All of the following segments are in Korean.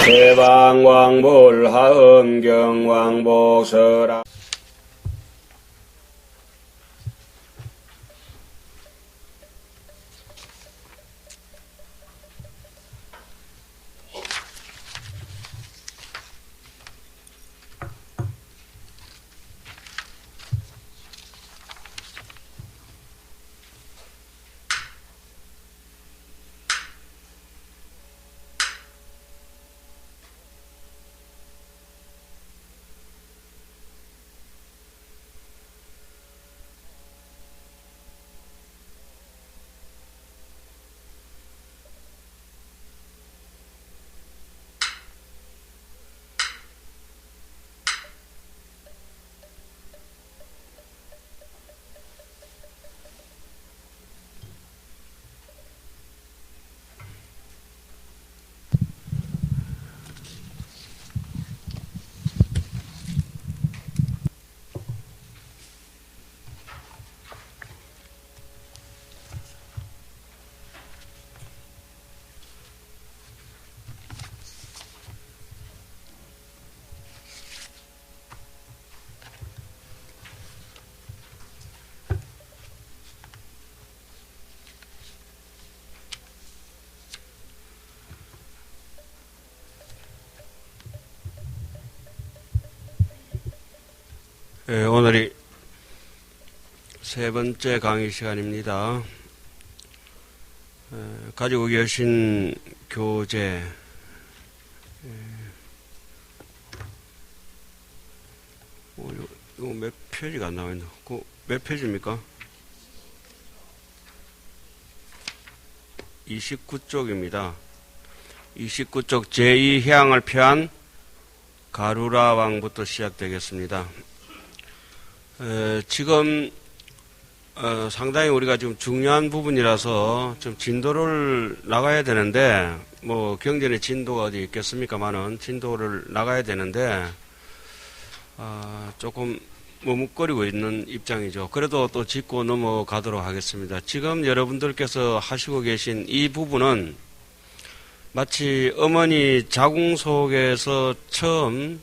대방왕불하음경왕복설아 오늘이 세 번째 강의 시간입니다. 가지고 계신 교재 이거 몇 페이지가 안 나와있나? 몇 페이지입니까? 29쪽입니다. 29쪽 제2해양을 표한 가루라 왕부터 시작되겠습니다. 지금 상당히 우리가 지금 중요한 부분이라서 좀 진도를 나가야 되는데 뭐 경전의 진도가 어디 있겠습니까만은 진도를 나가야 되는데 조금 머뭇거리고 있는 입장이죠. 그래도 또 짚고 넘어가도록 하겠습니다. 지금 여러분들께서 하시고 계신 이 부분은 마치 어머니 자궁 속에서 처음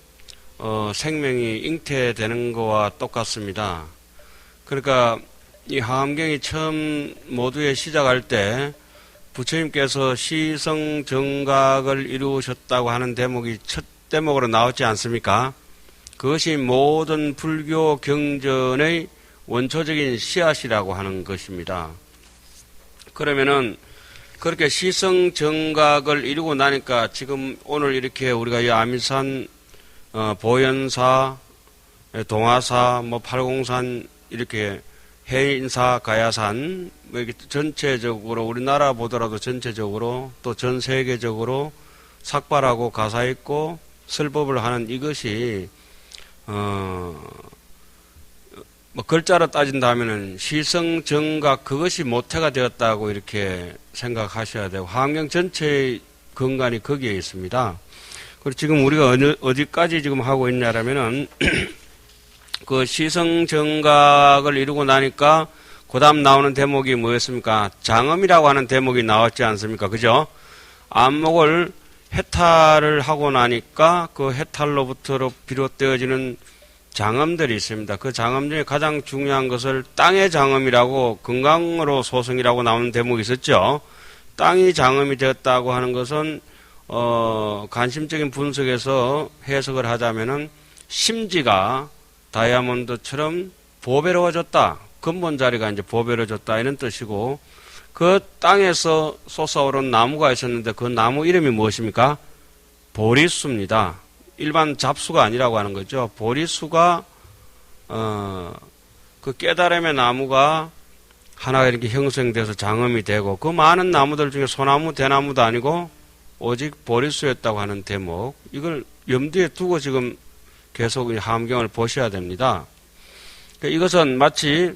생명이 잉태되는 거와 똑같습니다. 그러니까 이 하암경이 처음 모두에 시작할 때 부처님께서 시성정각을 이루셨다고 하는 대목이 첫 대목으로 나왔지 않습니까? 그것이 모든 불교 경전의 원초적인 씨앗이라고 하는 것입니다. 그러면은 그렇게 시성정각을 이루고 나니까 지금 오늘 이렇게 우리가 이 아미산 보현사, 동화사, 팔공산, 이렇게 해인사, 가야산, 이렇게 전체적으로 우리나라 보더라도 전체적으로 또 전 세계적으로 삭발하고 가사 있고 설법을 하는 이것이 글자로 따진다면은 시성정각 그것이 모태가 되었다고 이렇게 생각하셔야 되고 화엄경 전체의 근간이 거기에 있습니다. 그리고 지금 우리가 어디까지 지금 하고 있냐라면은, 그 시성정각을 이루고 나니까, 그 다음 나오는 대목이 뭐였습니까? 장엄이라고 하는 대목이 나왔지 않습니까? 그죠? 안목을 해탈을 하고 나니까, 그 해탈로부터 비롯되어지는 장엄들이 있습니다. 그 장엄 중에 가장 중요한 것을 땅의 장엄이라고, 건강으로 소성이라고 나오는 대목이 있었죠? 땅이 장엄이 되었다고 하는 것은, 관심적인 분석에서 해석을 하자면은 심지가 다이아몬드처럼 보배로워졌다. 근본 자리가 이제 보배로워졌다. 이런 뜻이고, 그 땅에서 솟아오른 나무가 있었는데 그 나무 이름이 무엇입니까? 보리수입니다. 일반 잡수가 아니라고 하는 거죠. 보리수가, 그 깨달음의 나무가 하나가 이렇게 형성돼서 장엄이 되고, 그 많은 나무들 중에 소나무, 대나무도 아니고, 오직 보리수였다고 하는 대목, 이걸 염두에 두고 지금 계속 하암경을 보셔야 됩니다. 이것은 마치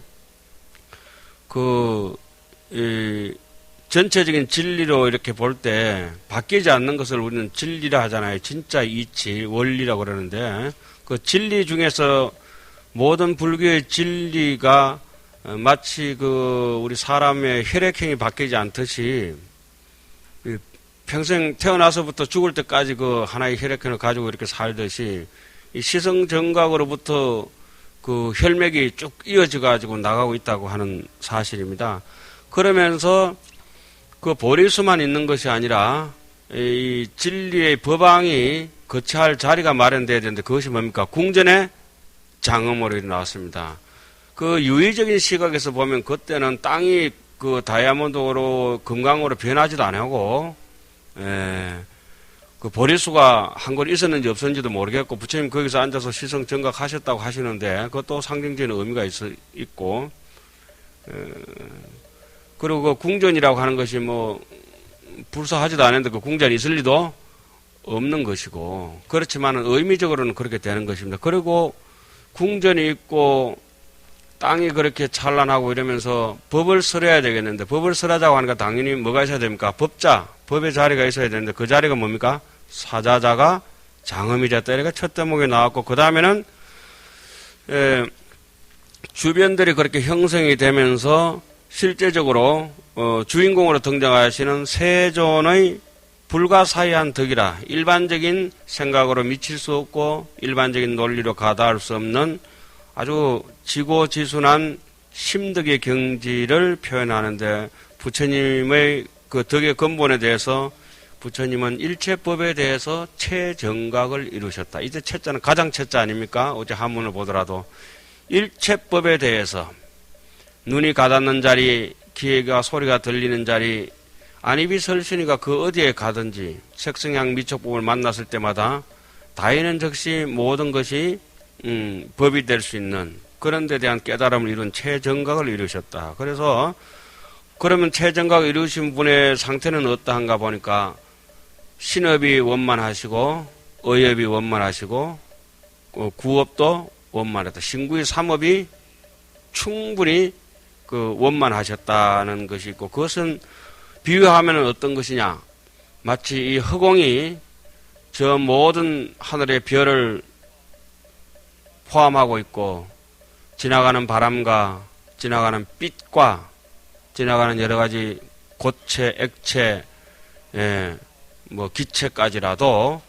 전체적인 진리로 이렇게 볼 때 바뀌지 않는 것을 우리는 진리라 하잖아요. 진짜 이치, 원리라고 그러는데 그 진리 중에서 모든 불교의 진리가 마치 우리 사람의 혈액형이 바뀌지 않듯이 평생 태어나서부터 죽을 때까지 그 하나의 혈액형을 가지고 이렇게 살듯이 이 시성정각으로부터 그 혈맥이 쭉 이어져 가지고 나가고 있다고 하는 사실입니다. 그러면서 그 보리수만 있는 것이 아니라 이 진리의 법왕이 거처할 자리가 마련돼야 되는데 그것이 뭡니까? 궁전의 장엄으로 나왔습니다. 그 유의적인 시각에서 보면 그때는 땅이 그 다이아몬드로 금강으로 변하지도 않고 그 보리수가 한 곳 있었는지 없었는지도 모르겠고 부처님 거기서 앉아서 시성 정각하셨다고 하시는데 그것도 상징적인 의미가 있고 그리고 그 궁전이라고 하는 것이 뭐 불사하지도 않았는데 그 궁전이 있을 리도 없는 것이고 그렇지만 의미적으로는 그렇게 되는 것입니다. 그리고 궁전이 있고 땅이 그렇게 찬란하고 이러면서 법을 설해야 되겠는데 법을 설하자고 하니까 당연히 뭐가 있어야 됩니까? 법자, 법의 자리가 있어야 되는데 그 자리가 뭡니까? 사자자가 장엄이자 때리가 첫 대목에 나왔고 그 다음에는 주변들이 그렇게 형성이 되면서 실제적으로 주인공으로 등장하시는 세존의 불가사의한 덕이라 일반적인 생각으로 미칠 수 없고 일반적인 논리로 가다할 수 없는 아주 지고지순한 심덕의 경지를 표현하는데 부처님의 그 덕의 근본에 대해서 부처님은 일체법에 대해서 최정각을 이루셨다. 이제 채자는 가장 채자 아닙니까? 어제 한문을 보더라도 일체법에 대해서 눈이 가닿는 자리, 귀가 소리가 들리는 자리, 안입이 설신이가 그 어디에 가든지 색성향 미촉법을 만났을 때마다 다이는 즉시 모든 것이 법이 될 수 있는 그런 데 대한 깨달음을 이룬 최정각을 이루셨다. 그래서 그러면 최정각을 이루신 분의 상태는 어떠한가 보니까 신업이 원만하시고 의업이 원만하시고 구업도 원만했다. 신구의 삼업이 충분히 그 원만하셨다는 것이 있고 그것은 비유하면 어떤 것이냐? 마치 이 허공이 저 모든 하늘의 별을 포함하고 있고 지나가는 바람과 지나가는 빛과 지나가는 여러 가지 고체, 액체, 뭐 기체까지라도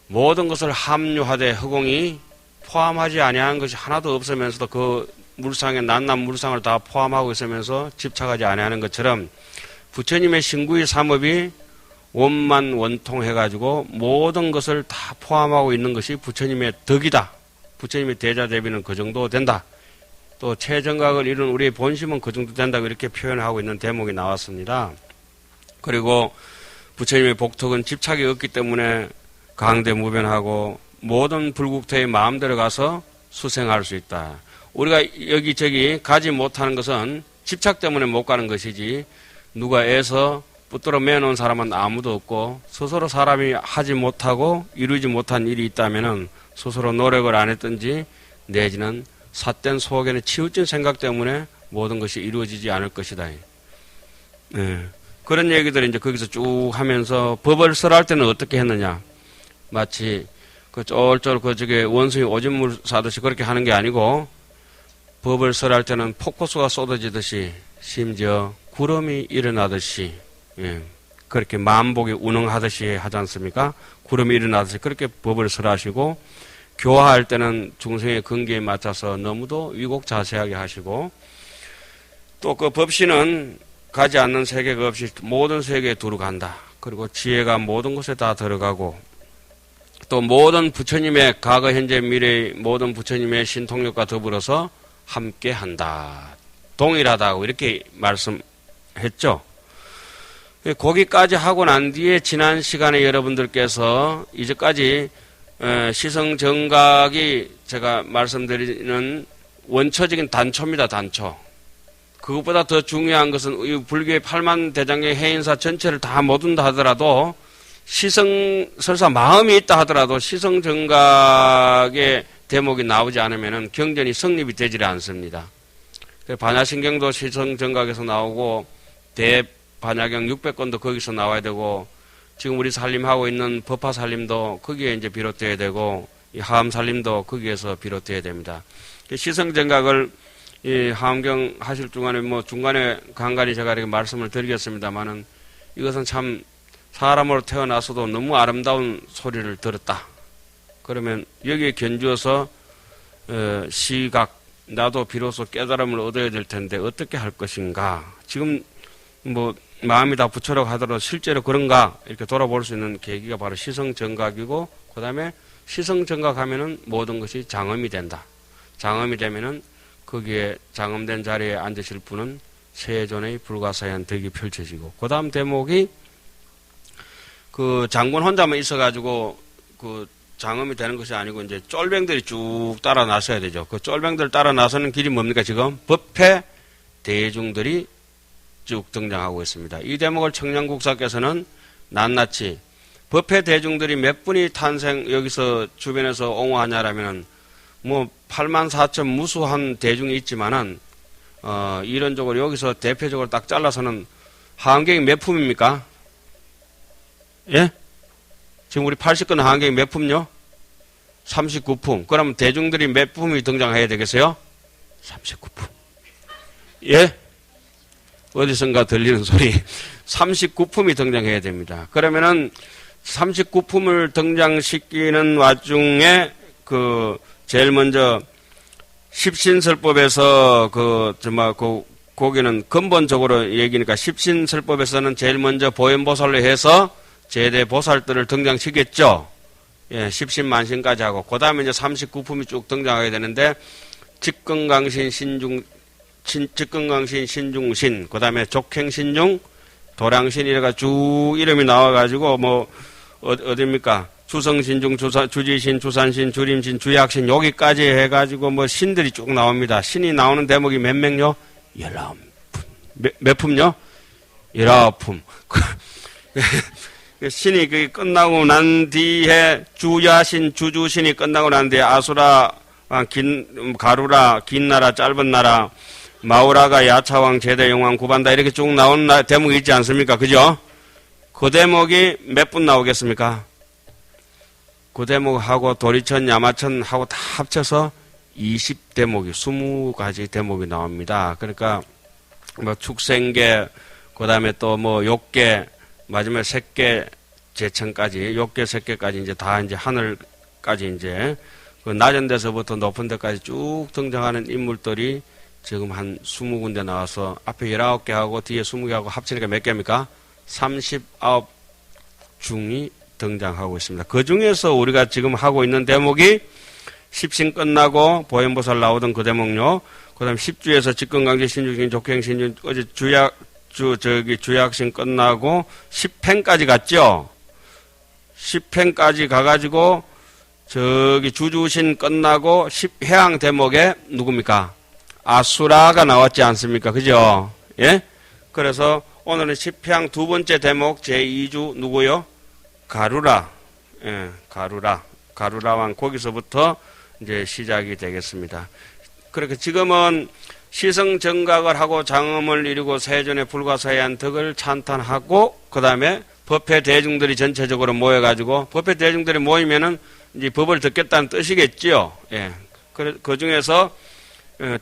모든 것을 함유하되 허공이 포함하지 아니하는 것이 하나도 없으면서도 그 물상의 낱낱 물상을 다 포함하고 있으면서 집착하지 아니하는 것처럼 부처님의 신구의 삼업이 원만 원통해가지고 모든 것을 다 포함하고 있는 것이 부처님의 덕이다. 부처님의 대자대비는 그 정도 된다. 또 최정각을 이룬 우리의 본심은 그 정도 된다고 이렇게 표현하고 있는 대목이 나왔습니다. 그리고 부처님의 복덕은 집착이 없기 때문에 강대무변하고 모든 불국토의 마음대로 가서 수생할 수 있다. 우리가 여기저기 가지 못하는 것은 집착 때문에 못 가는 것이지 누가 애서 붙들어 매놓은 사람은 아무도 없고 스스로 사람이 하지 못하고 이루지 못한 일이 있다면 스스로 노력을 안 했든지 내지는 삿된 속에는 치우친 생각 때문에 모든 것이 이루어지지 않을 것이다. 그런 얘기들을 이제 거기서 쭉 하면서 법을 설할 때는 어떻게 했느냐. 마치 그 쫄쫄 그 저게 원숭이 오줌물 사듯이 그렇게 하는 게 아니고 법을 설할 때는 폭포수가 쏟아지듯이 심지어 구름이 일어나듯이 그렇게 만복이 운행하듯이 하지 않습니까? 구름이 일어나듯이 그렇게 법을 설하시고 교화할 때는 중생의 근기에 맞춰서 너무도 위곡자세하게 하시고 또 그 법신은 가지 않는 세계가 없이 모든 세계에 두루 간다. 그리고 지혜가 모든 곳에 다 들어가고 또 모든 부처님의 과거, 현재, 미래의 모든 부처님의 신통력과 더불어서 함께 한다. 동일하다고 이렇게 말씀했죠. 거기까지 하고 난 뒤에 지난 시간에 여러분들께서 이제까지 시성정각이 제가 말씀드리는 원초적인 단초입니다. 단초. 그것보다 더 중요한 것은 이 불교의 8만 대장의 해인사 전체를 다 못 온다 하더라도 설사 마음이 있다 하더라도 시성정각의 대목이 나오지 않으면 경전이 성립이 되지 않습니다. 반야신경도 시성정각에서 나오고 대반야경 600권도 거기서 나와야 되고 지금 우리 살림하고 있는 법화살림도 거기에 이제 비롯돼야 되고 이 하암살림도 거기에서 비롯돼야 됩니다. 시성정각을 이 하암경 하실 중간에 뭐 중간에 간간히 제가 이렇게 말씀을 드리겠습니다만은 이것은 참 사람으로 태어나서도 너무 아름다운 소리를 들었다. 그러면 여기에 견주어서 시각, 나도 비로소 깨달음을 얻어야 될 텐데 어떻게 할 것인가. 지금 뭐 마음이 다 부처라고 하더라도 실제로 그런가 이렇게 돌아볼 수 있는 계기가 바로 시성정각이고, 그 다음에 시성정각하면은 모든 것이 장엄이 된다. 장엄이 되면은 거기에 장엄된 자리에 앉으실 분은 세존의 불가사의한 덕이 펼쳐지고, 그 다음 대목이 그 장군 혼자만 있어가지고 그 장엄이 되는 것이 아니고 이제 쫄병들이 쭉 따라 나서야 되죠. 그 쫄병들 따라 나서는 길이 뭡니까? 지금 법회 대중들이 쭉 등장하고 있습니다. 이 대목을 청량국사께서는 낱낱이 법회 대중들이 몇 분이 여기서 주변에서 옹호하냐라면은 뭐 8만 4천 무수한 대중이 있지만은 이론적으로 여기서 대표적으로 딱 잘라서는 하안경이 몇 품입니까? 예? 지금 우리 80건 하안경이 몇 품요? 39품. 그러면 대중들이 몇 품이 등장해야 되겠어요? 39품. 예? 어디선가 들리는 소리. 39품이 등장해야 됩니다. 그러면은 39품을 등장시키는 와중에 제일 먼저 십신설법에서 거기는 근본적으로 얘기니까 십신설법에서는 제일 먼저 보현보살로 해서 제대 보살들을 등장시켰죠. 예, 십신만신까지 하고, 그 다음에 이제 39품이 쭉 등장하게 되는데, 직근강신, 신중신, 그 다음에 족행신중, 도량신, 이래가 쭉 이름이 나와가지고, 어딥니까? 주성신중, 주지신, 주산신, 주림신, 주약신, 여기까지 해가지고 신들이 쭉 나옵니다. 신이 나오는 대목이 몇 명요? 19품. 몇 품요? 19품. 신이 그게 끝나고 난 뒤에 주야신, 주주신이 끝나고 난 뒤에 아수라, 가루라, 긴 나라, 짧은 나라, 마우라가 야차왕, 제대영왕, 구반다 이렇게 쭉 나오는 대목이 있지 않습니까? 그죠? 그 대목이 몇 분 나오겠습니까? 그 대목하고 도리천, 야마천하고 다 합쳐서 20대목이, 20가지 대목이 나옵니다. 그러니까 축생계, 그 다음에 또 욕계, 마지막에 색계 제천까지, 욕계 색계까지 이제 다 이제 하늘까지 이제 그 낮은 데서부터 높은 데까지 쭉 등장하는 인물들이 지금 한 20군데 나와서 앞에 19개 하고 뒤에 20개 하고 합치니까 몇 개입니까? 39중이 등장하고 있습니다. 그 중에서 우리가 지금 하고 있는 대목이 십신 끝나고 보현보살 나오던 그 대목요. 그 다음 10주에서 직근강제 신중신 족행신중 어제 주약신 끝나고 10행까지 갔죠. 10행까지 가가지고 주주신 끝나고 10해양 대목에 누굽니까? 아수라가 나왔지 않습니까? 그죠? 예? 그래서 오늘은 10해양 두 번째 대목 제2주 누구요? 가루라. 예, 가루라왕 거기서부터 이제 시작이 되겠습니다. 그렇게 지금은 시성정각을 하고 장엄을 이루고 세존의 불가사의한 덕을 찬탄하고, 그 다음에 법회 대중들이 전체적으로 모여가지고, 법회 대중들이 모이면은 이제 법을 듣겠다는 뜻이겠지요. 예. 그 중에서,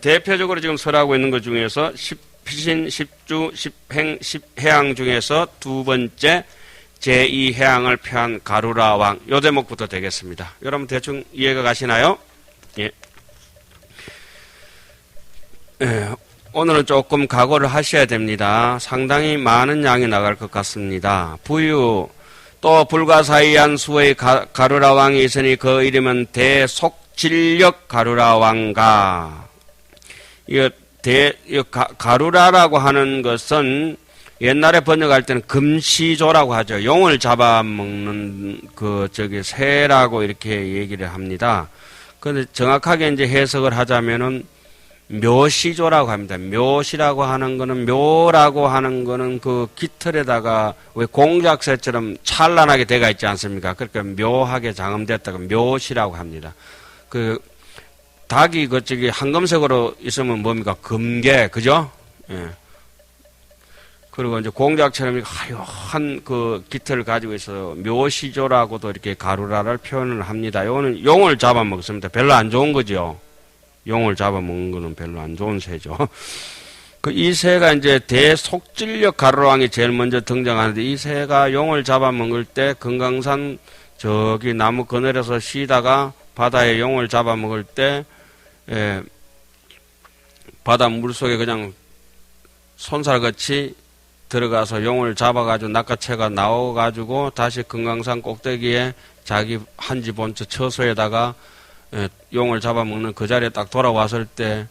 대표적으로 지금 설하고 있는 것 중에서, 십신, 십주, 십행, 십해양 중에서 두 번째 제2해양을 표한 가루라 왕, 요 대목부터 되겠습니다. 여러분 대충 이해가 가시나요? 예. 오늘은 조금 각오를 하셔야 됩니다. 상당히 많은 양이 나갈 것 같습니다. 부유, 또 불가사의한 수의 가루라 왕이 있으니 그 이름은 대속진력 가루라 왕가. 가루라라고 하는 것은 옛날에 번역할 때는 금시조라고 하죠. 용을 잡아먹는 새라고 이렇게 얘기를 합니다. 그런데 정확하게 이제 해석을 하자면은 묘시조라고 합니다. 묘시라고 하는 거는, 묘라고 하는 거는 그 깃털에다가 왜 공작새처럼 찬란하게 돼가 있지 않습니까? 그러니까 묘하게 장엄됐다가 묘시라고 합니다. 닭이 황금색으로 있으면 뭡니까? 금괴, 그죠? 예. 그리고 이제 공작처럼 하얀 깃털을 가지고 있어 묘시조라고도 이렇게 가루라를 표현을 합니다. 요거는 용을 잡아먹습니다. 별로 안 좋은 거죠. 용을 잡아먹는 거는 별로 안 좋은 새죠. 그 이 새가 이제 대속진력 가로왕이 제일 먼저 등장하는데 이 새가 용을 잡아먹을 때 금강산 저기 나무 그늘에서 쉬다가 바다에 용을 잡아먹을 때 바다 물속에 그냥 손살같이 들어가서 용을 잡아가지고 낚아채가 나와가지고 다시 금강산 꼭대기에 자기 한지 본처 처소에다가 용을 잡아먹는 그 자리에 딱 돌아왔을 때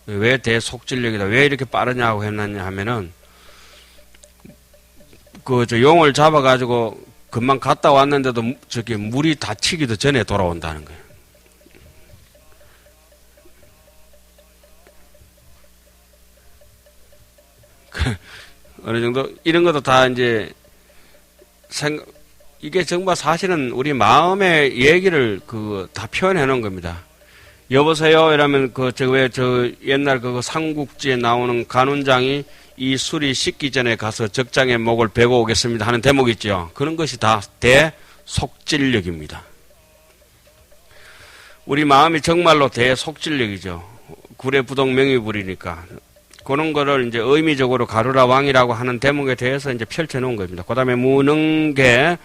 왜 대속진력이다 왜 이렇게 빠르냐고 했느냐 하면은 그 저 용을 잡아가지고 금방 갔다 왔는데도 저기 물이 닫히기도 전에 돌아온다는 거예요. 어느 정도 이런 것도 다 이제 이게 정말 사실은 우리 마음의 얘기를 다 표현해 놓은 겁니다. 여보세요 이러면 왜 옛날 삼국지에 나오는 간운장이 이 술이 식기 전에 가서 적장의 목을 베고 오겠습니다 하는 대목 있죠. 그런 것이 다 대속진력입니다. 우리 마음이 정말로 대속진력이죠. 구례부동 명의불이니까. 그런 거를 이제 의미적으로 가루라 왕이라고 하는 대목에 대해서 이제 펼쳐놓은 겁니다. 그 다음에 무능계,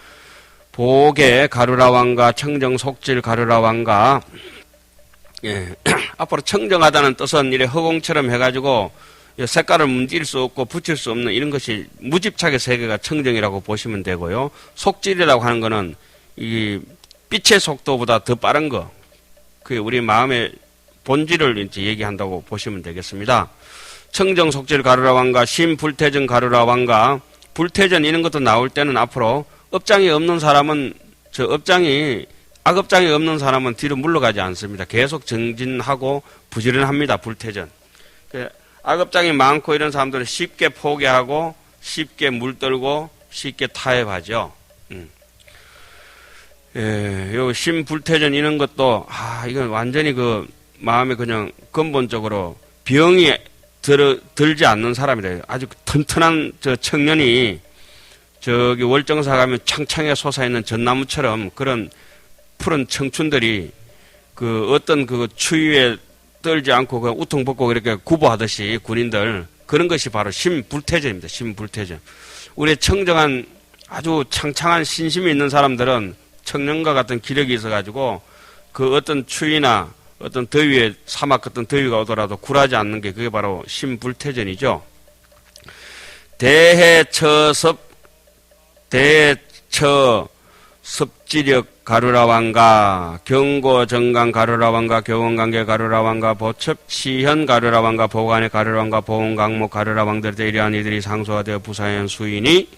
보계 가루라 왕과 청정 속질 가루라 왕과 앞으로 청정하다는 뜻은 이래 허공처럼 해가지고 색깔을 문질 수 없고 붙일 수 없는 이런 것이 무집착의 세계가 청정이라고 보시면 되고요. 속질이라고 하는 거는 이 빛의 속도보다 더 빠른 거. 그게 우리 마음의 본질을 이제 얘기한다고 보시면 되겠습니다. 청정 속질 가루라 왕과 심불태전 가루라 왕과 불태전 이런 것도 나올 때는 앞으로 업장이 없는 사람은 악업장이 없는 사람은 뒤로 물러가지 않습니다. 계속 정진하고 부지런합니다. 불태전. 악업장이 많고 이런 사람들은 쉽게 포기하고 쉽게 물들고 쉽게 타협하죠. 요 심불태전 이런 것도 이건 완전히 마음에 그냥 근본적으로 병이 들지 않는 사람이래요. 아주 튼튼한 저 청년이 저기 월정사 가면 창창에 솟아있는 전나무처럼 그런 푸른 청춘들이 어떤 추위에 떨지 않고 우통 벗고 이렇게 구보하듯이 군인들 그런 것이 바로 심불태전입니다. 심불태전. 우리 청정한 아주 창창한 신심이 있는 사람들은 청년과 같은 기력이 있어가지고 어떤 추위나 어떤 더위에 사막 같은 더위가 오더라도 굴하지 않는 게 그게 바로 심불태전이죠. 섭지력 가루라 왕가, 경고 정강 가루라 왕가, 교원관계 가루라 왕가, 보첩 시현 가루라 왕가, 보관의 가루라 왕가, 보훈강목 가루라 왕들에 이러한 이들이 상소화되어 부사현 수인이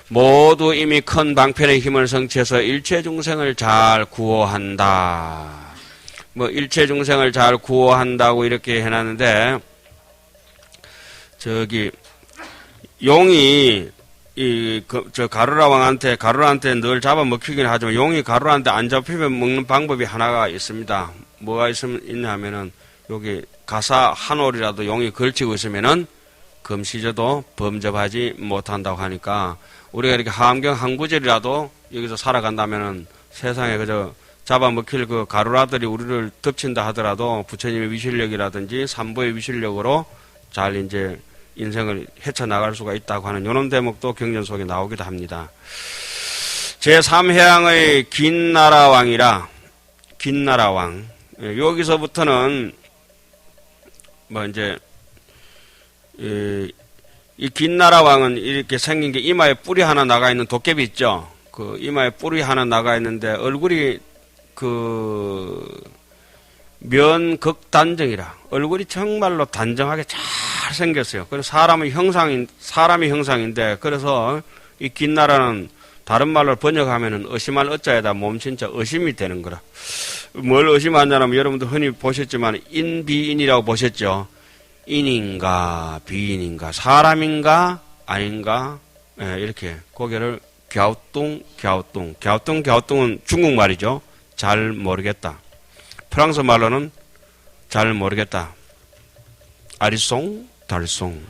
모두 이미 큰 방편의 힘을 성취해서 일체 중생을 잘 구호한다. 일체 중생을 잘 구호한다고 이렇게 해놨는데, 용이, 가루라한테 늘 잡아먹히긴 하지만, 용이 가루라한테 안 잡히면 먹는 방법이 하나가 있습니다. 뭐가 있냐 하면은, 여기 가사 한 올이라도 용이 걸치고 있으면은, 금시저도 범접하지 못한다고 하니까, 우리가 이렇게 함경 한 구절이라도 여기서 살아간다면은, 세상에 잡아먹힐 가루라들이 우리를 덮친다 하더라도 부처님의 위실력이라든지 삼보의 위실력으로 잘 이제 인생을 헤쳐나갈 수가 있다고 하는 이런 대목도 경전 속에 나오기도 합니다. 제3해양의 긴나라왕이라, 긴나라왕. 여기서부터는 이 긴나라왕은 이렇게 생긴 게 이마에 뿔이 하나 나가 있는 도깨비 있죠? 이마에 뿔이 하나 나가 있는데 얼굴이 면극단정이라 얼굴이 정말로 단정하게 잘 생겼어요. 그래서 사람이 형상인데 그래서 이 긴나라는 다른 말로 번역하면은 의심할 어자에다 몸신자 의심이 되는 거라. 뭘 의심하냐면 여러분들 흔히 보셨지만 인비인이라고 보셨죠. 인인가 비인인가 사람인가 아닌가 이렇게 고개를 갸우뚱은 중국말이죠. 잘 모르겠다. 프랑스 말로는 잘 모르겠다. 아리송, 달송.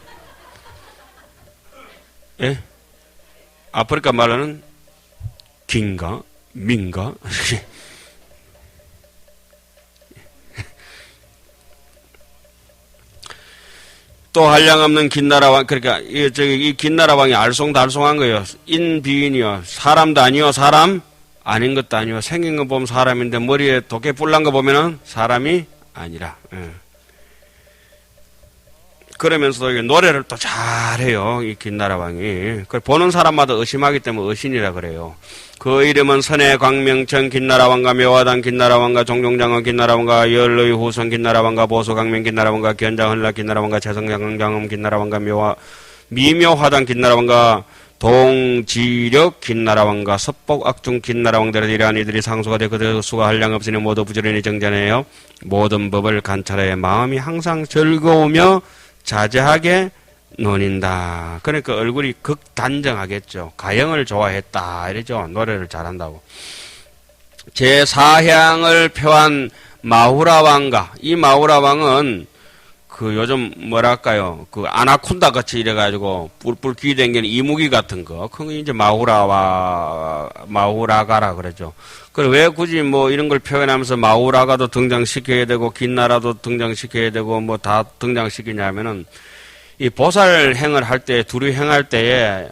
예? 아프리카 말로는 긴가, 민가. 또 한량없는 긴나라왕, 그러니까 이 긴나라왕이 알쏭달쏭한 거예요. 인비인이요. 사람도 아니요. 사람 아닌 것도 아니요. 생긴 거 보면 사람인데 머리에 도깨 뿔난 거 보면은 사람이 아니라. 예. 그러면서도 노래를 또 잘해요. 이 긴나라왕이. 보는 사람마다 의심하기 때문에 의신이라 그래요. 그 이름은 선해 광명천 긴나라왕과 묘화당 긴나라왕과 종종장어 긴나라왕과 열의 후성 긴나라왕과 보수강명 긴나라왕과 견장헌라 긴나라왕과 재성장강장음 긴나라왕과 미묘화당 긴나라왕과 동지력 긴나라왕과 섭복악중 긴나라왕들은 이러한 이들이 상수가 되고 그 수가 한량없으니 모두 부지런히 정전해요. 모든 법을 관찰해 마음이 항상 즐거우며 자제하게 논인다. 그러니까 얼굴이 극단정하겠죠. 가형을 좋아했다. 이러죠. 노래를 잘한다고. 제4향을 표한 마후라 왕가. 이 마후라 왕은 그 요즘 뭐랄까요. 그 아나콘다 같이 이래가지고 뿔뿔 귀 댕기는 이무기 같은 거. 그거 이제 마후라가라 그러죠. 그래 왜 굳이 뭐 이런 걸 표현하면서 마후라가도 등장시켜야 되고 긴나라도 등장시켜야 되고 뭐 다 등장시키냐면은 이 보살 행을 할 때, 두류 행할 때에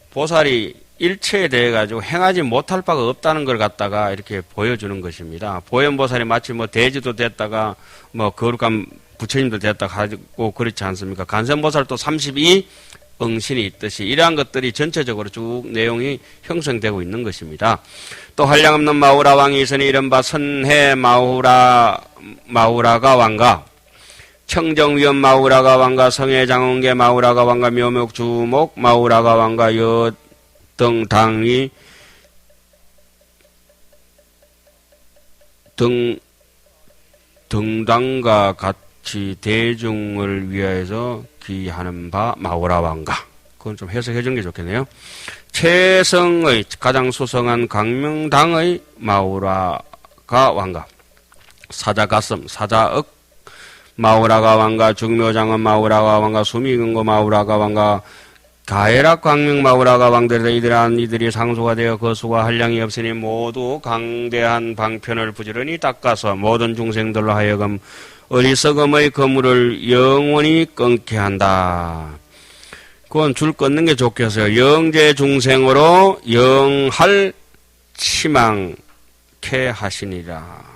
보살이 일체에 대해 가지고 행하지 못할 바가 없다는 걸 갖다가 이렇게 보여주는 것입니다. 보현보살이 마치 뭐 대지도 됐다가 뭐 거룩한 부처님도 됐다가 하고 그렇지 않습니까? 간선보살도 32 응신이 있듯이 이러한 것들이 전체적으로 쭉 내용이 형성되고 있는 것입니다. 또 한량없는 마후라 왕이 있으니 이른바 선해 마후라가 왕가 청정위원 마후라가 왕가 성해장원계 마후라가 왕가 묘목주목 마후라가 왕가 여등당이 등당과 같이 대중을 위하여서 기하는 바 마후라 왕가. 그건 좀 해석해 주는 게 좋겠네요. 최성의 가장 수성한 강명당의 마후라가 왕가 사자가슴 사자억 마후라가 왕가 중묘장은 마후라가 왕가 수미근고 마후라가 왕가 가해락 광명 마후라가 왕들의 이들이 상수가 되어 거수가 한량이 없으니 모두 강대한 방편을 부지런히 닦아서 모든 중생들로 하여금 어리석음의 거물을 영원히 끊게 한다. 그건 줄 끊는 게 좋겠어요. 영재 중생으로 영할 치망케 하시니라.